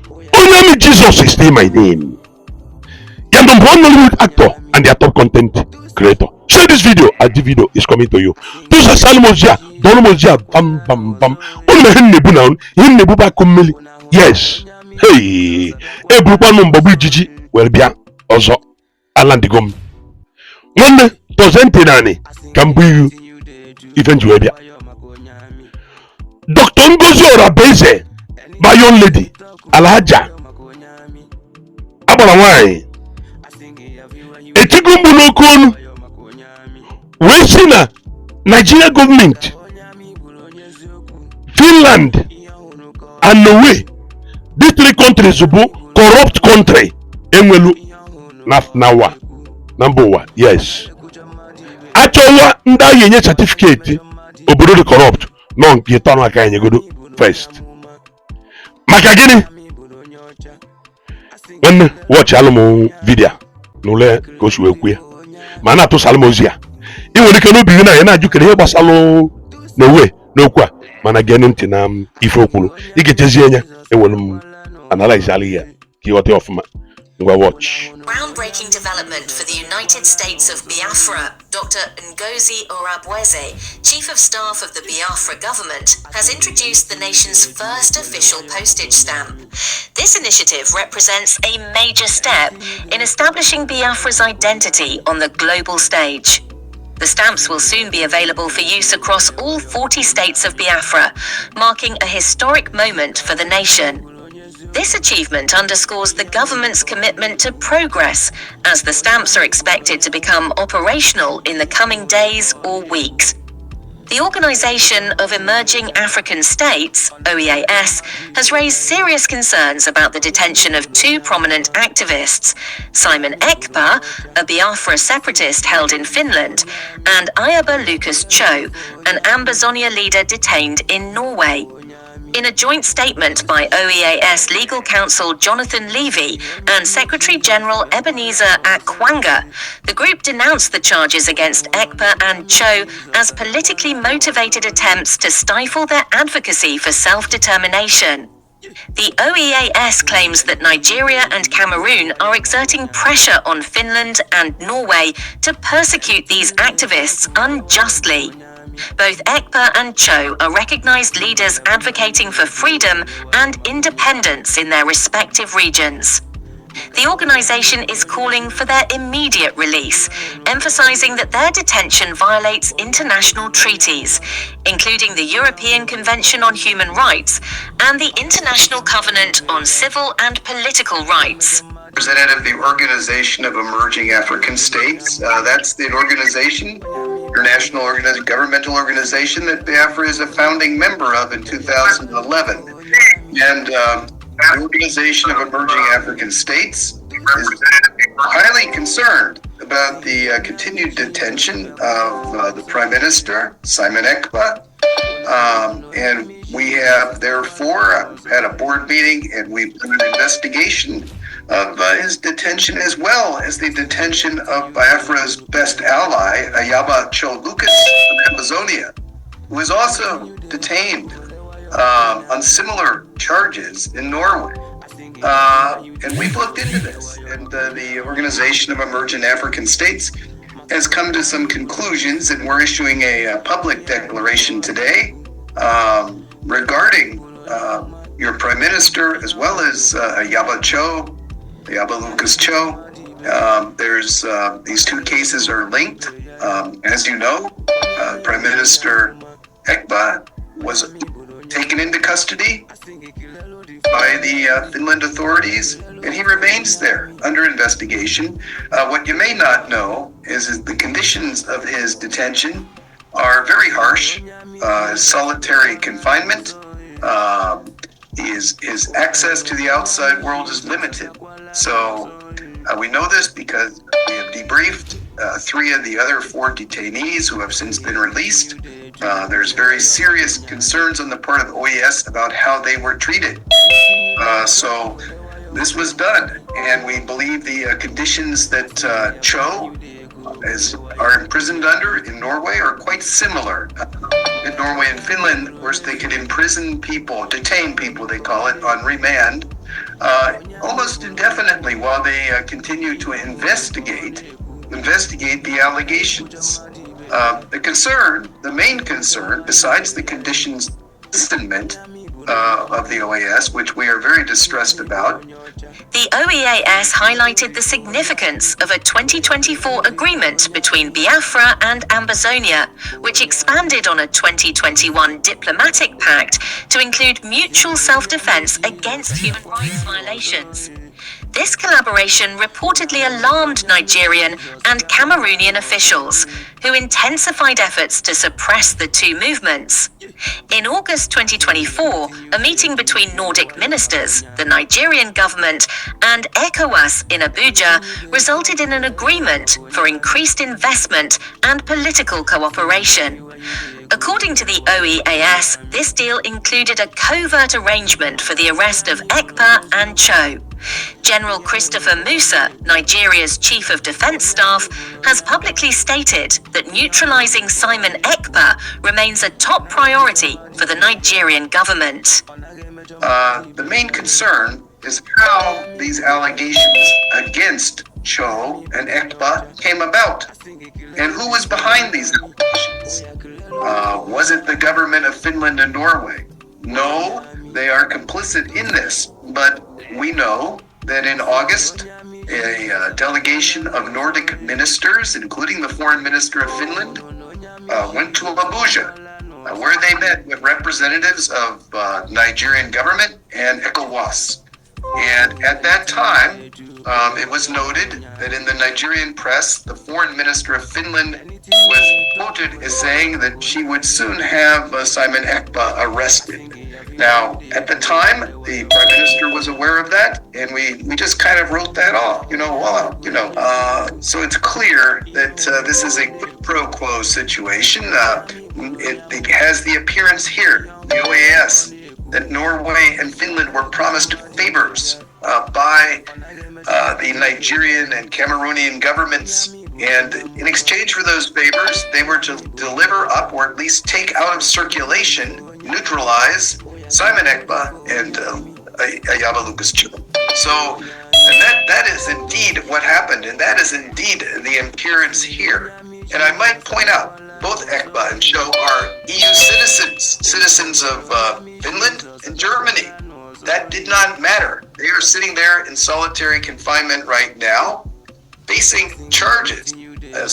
Only Jesus is still my name. I am the one Hollywood actor and their top content creator. Share this video as the video is coming to you. Those are Salmozia, Donomozia, bam bam bam. Only him nebu now, him nebu ba kumeli. Yes. Hey, everyone Babu Gigi will be also Alandigom. One doesn't nani can be eventually. Dr. Ngozi Orabueze, my young lady, Alhaja, Abalawai. Etigumbu Lokun, we see na Nigeria government, Finland, and Norway. These three countries will corrupt country. Enwelu Nawa. Number one, yes. Actually, nda yenye certificate obodo the corrupt. No, you turn like I go first. Makagini. When watch Alamo video. Nole go show you. Mana to Salmozia. Iwo ni kanu bi na ye na aju kere he gbasalo no way no kwa. Mana genu ntinam ife okulu. Igejezi enya ewolum analyze ali here. Ki what of ma. Watch. Groundbreaking development for the United States of Biafra. Dr. Ngozi Orabueze, Chief of Staff of the Biafra government, has introduced the nation's first official postage stamp. This initiative represents a major step in establishing Biafra's identity on the global stage. The stamps will soon be available for use across all 40 states of Biafra, marking a historic moment for the nation. This achievement underscores the government's commitment to progress, as the stamps are expected to become operational in the coming days or weeks. The Organization of Emerging African States, OEAS, has raised serious concerns about the detention of two prominent activists, Simon Ekpa, a Biafra separatist held in Finland, and Ayaba Lucas Cho, an Ambazonia leader detained in Norway. In a joint statement by OEAS legal counsel Jonathan Levy and Secretary General Ebenezer Akwanga, the group denounced the charges against Ekpa and Cho as politically motivated attempts to stifle their advocacy for self-determination. The OEAS claims that Nigeria and Cameroon are exerting pressure on Finland and Norway to persecute these activists unjustly. Both Ekpa and Cho are recognized leaders advocating for freedom and independence in their respective regions. The organization is calling for their immediate release, emphasizing that their detention violates international treaties, including the European Convention on Human Rights and the International Covenant on Civil and Political Rights. Representative of the Organization of Emerging African States. That's the organization, international governmental organization that Biafra is a founding member of in 2011. And the Organization of Emerging African States is highly concerned about the continued detention of the Prime Minister, Simon Ekpa. And we have therefore had a board meeting and we've done an investigation of his detention, as well as the detention of Biafra's best ally, Ayaba Cho Lucas of Amazonia, who is also detained on similar charges in Norway. And we've looked into this, and the Organization of Emerging African States has come to some conclusions, and we're issuing a public declaration today regarding your Prime Minister, as well as Ayaba Lucas Cho. There's these two cases are linked. As you know, Prime Minister Ekpa was taken into custody by the Finland authorities, and he remains there under investigation. What you may not know is the conditions of his detention are very harsh. Solitary confinement. His access to the outside world is limited. So we know this because we have debriefed 3 of the other 4 detainees who have since been released. There's very serious concerns on the part of OES about how they were treated. So this was done, and we believe the conditions that Cho are imprisoned under in Norway are quite similar. In Norway and Finland, of course, they could imprison people, detain people, they call it, on remand almost indefinitely while they continue to investigate the allegations. The main concern, besides the conditions of the OAS, which we are very distressed about. The OEAS highlighted the significance of a 2024 agreement between Biafra and Ambazonia, which expanded on a 2021 diplomatic pact to include mutual self-defense against human rights violations. This collaboration reportedly alarmed Nigerian and Cameroonian officials, who intensified efforts to suppress the two movements. In August 2024, a meeting between Nordic ministers, the Nigerian government, and ECOWAS in Abuja resulted in an agreement for increased investment and political cooperation. According to the OEAS, this deal included a covert arrangement for the arrest of Ekpa and Cho. General Christopher Musa, Nigeria's Chief of Defense Staff, has publicly stated that neutralizing Simon Ekpa remains a top priority for the Nigerian government. The main concern is how these allegations against Cho and Ekpa came about, and who was behind these allegations. Was it the government of Finland and Norway? No, they are complicit in this, but we know that in August, a delegation of Nordic ministers, including the foreign minister of Finland, went to Abuja, where they met with representatives of Nigerian government and ECOWAS. And at that time, it was noted that in the Nigerian press, the foreign minister of Finland was quoted as saying that she would soon have Simon Ekpa arrested. Now, at the time, the prime minister was aware of that, and we just kind of wrote that off, So it's clear that this is a quid pro quo situation. It has the appearance here, the OAS, that Norway and Finland were promised favors by the Nigerian and Cameroonian governments. And in exchange for those favors, they were to deliver up, or at least take out of circulation, neutralize Simon Ekpa and Ayaba Lucas Cho. So that is indeed what happened, and that is indeed the appearance here. And I might point out, both Ekpa and Cho are EU citizens of Finland and Germany. That did not matter. They are sitting there in solitary confinement right now, facing charges. I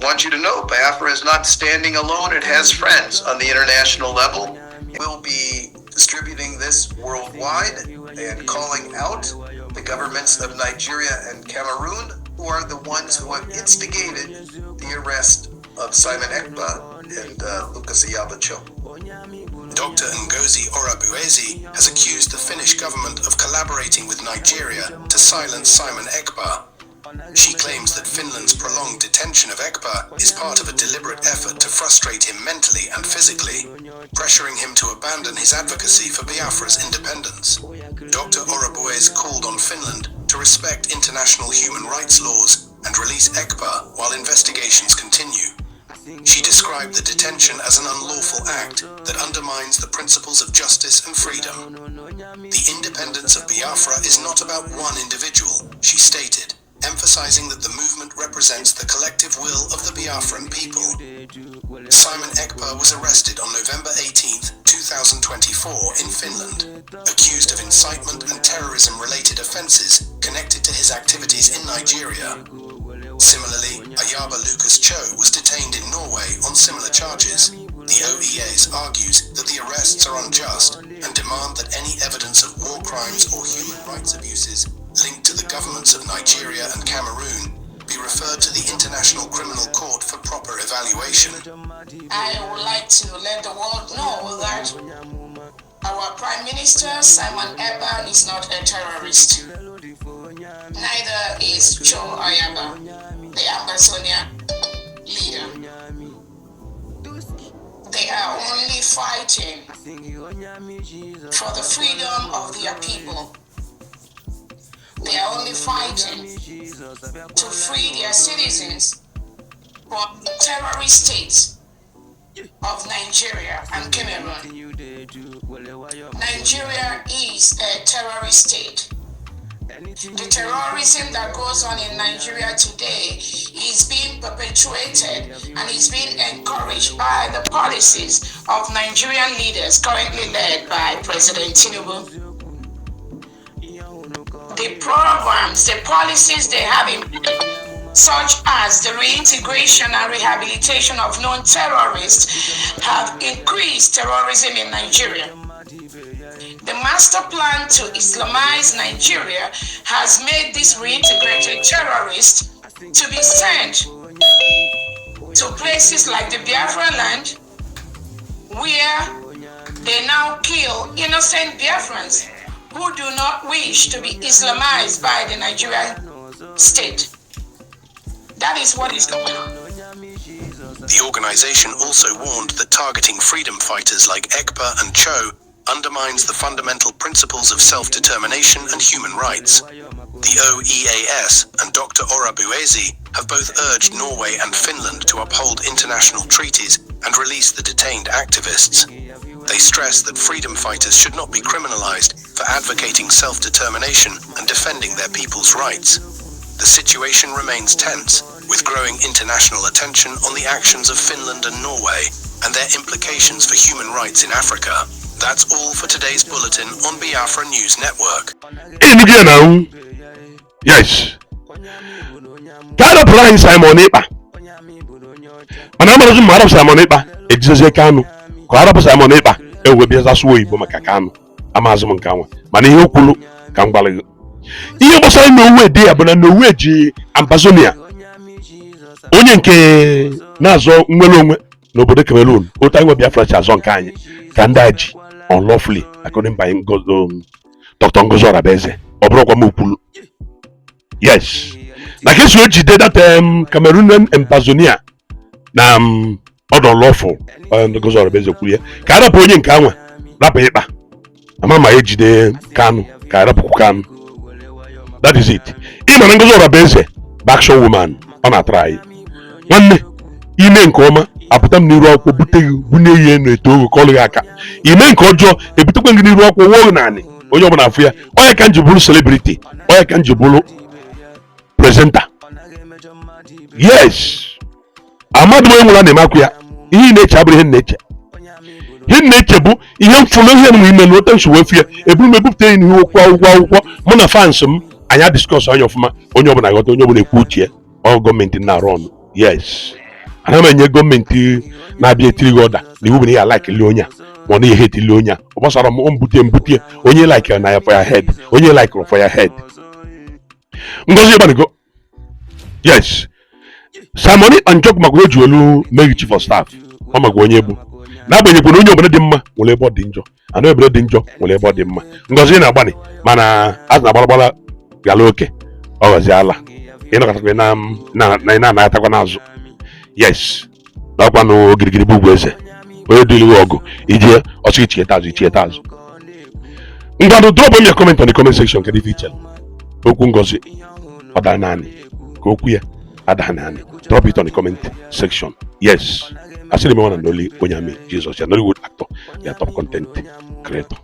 want you to know, Biafra is not standing alone. It has friends on the international level. We'll be distributing this worldwide and calling out the governments of Nigeria and Cameroon, who are the ones who have instigated the arrest of Simon Ekpa and Lucas Ayaba Cho. Dr. Ngozi Orabueze has accused the Finnish government of collaborating with Nigeria to silence Simon Ekpa. She claims that Finland's prolonged detention of Ekpa is part of a deliberate effort to frustrate him mentally and physically, pressuring him to abandon his advocacy for Biafra's independence. Dr. Orabueze called on Finland to respect international human rights laws and release Ekpa while investigations continue. She described the detention as an unlawful act that undermines the principles of justice and freedom. The independence of Biafra is not about one individual, she stated, emphasizing that the movement represents the collective will of the Biafran people. Simon Ekpa was arrested on November 18, 2024 in Finland, accused of incitement and terrorism-related offences connected to his activities in Nigeria. Similarly, Ayaba Lucas Cho was detained in Norway on similar charges. The OEAS argues that the arrests are unjust and demand that any evidence of war crimes or human rights abuses linked to the governments of Nigeria and Cameroon be referred to the International Criminal Court for proper evaluation. I would like to let the world know that our Prime Minister, Simon Ekpa, is not a terrorist. Neither is Cho Ayaba, the Ambazonia leader. They are only fighting for the freedom of their people. They are only fighting to free their citizens from the terrorist states of Nigeria and Cameroon. Nigeria is a terrorist state. The terrorism that goes on in Nigeria today is being perpetuated and is being encouraged by the policies of Nigerian leaders currently led by President Tinubu. The programs, the policies they have in place, such as the reintegration and rehabilitation of known terrorists, have increased terrorism in Nigeria. The master plan to Islamize Nigeria has made these reintegrated terrorists to be sent to places like the Biafra land, where they now kill innocent Biafrans who do not wish to be Islamized by the Nigerian state. That is what is going on. The organization also warned that targeting freedom fighters like Ekpa and Cho undermines the fundamental principles of self-determination and human rights. The OEAS and Dr. Orabueze have both urged Norway and Finland to uphold international treaties and release the detained activists. They stress that freedom fighters should not be criminalized for advocating self-determination and defending their people's rights. The situation remains tense, with growing international attention on the actions of Finland and Norway and their implications for human rights in Africa. That's all for today's bulletin on Biafra News Network. Yes. Kada plan Simon Ekpa. Mana amara zum mara Simon Ekpa ejize Kanu. Ko ara Simon Ekpa ewe bi za suwo Igbo maka Kanu. Amazum nke anwa. Mana ihe okwulu ka mgbali. Ihe gbasara Norway dey abuna Norway ji Amazonia. Onye nke na-azọ nwere onwe n'obodo Cameroon, otu anyị Biafra chi azọ nke anyị ka ndị aji unlawfully according by Dr. Ngozi Orabueze. Obrokwa m okwulu. Yes. Na case we jide that Cameroonian Amazonia na unlawful Ngozi Orabueze kwuru ya. Ka arapụ onye nke anwa rapụ Ekpa. Ama ma ejide Kanu ka arapụ Kanu. That is it. Ịma na Ngozi Orabueze bụ action woman ọ na-atry. Nwanne ime nke ọma apụta m n'iru akwụkwọ bunye ihe na-eto ogo ka ọlụ aka. Ime nke ọjọọ ebutekwa gị n'iru akwụkwọ wụọ naanị onye ọbụla afụ ya. Onye ka nji bụrụ celebrity, onye ka nji bụrụ presenter. Yes. Amadu m enwela na-eme akwụ ya. Ihe na-eche abụrụ ihe na-eche. Ihe na-eche bụ ihe mfụlụ ihe m ime na otu nsogbu efu ya. Eburu m ebupụta n'ihu akwụkwọ mụ na fans m anya discuss anya ọfụma onye ọbụla ghọta onye ọbụla ekwu uche ọ gọọmenti na-arụ ọnụ. Yes. Ana m enye gọọmenti na-abịa etiri gị ọda na iwu bụ na ya like li onye a ma ọ na ihe etili onye a ọ gbasara m mbute onye like na ya for your head onye like for your head. Ngozi Ebanigo. Yes. Simon Anjok magwa eji olu Mary Chief of Staff ọ magwa onye bụ n'agbanyeghị na onye obodo dị mma nwere ebe ọ dị njọ ana obodo dị njọ nwere ebe ọ dị mma. Ngozi na-agbani mana a na-agbaragbara gala oke ọ ghazi ala ịnọkọtakwa na-anaghịtakwa n'azụ. Yes. N'ọkwa na ogirigiri bụ eze onye dịrị ọgụ ije ọsọ ichieta azụ. Ngwanụ drop me a comment on the comment section kedu ife iche okwu Ngozi ọ dara naanị ka okwu ya ada naanị. Drop it on the comment section. Yes. Asịrị m nwana na oli onye amị Jesus ya Nollywood actor ya top content creator.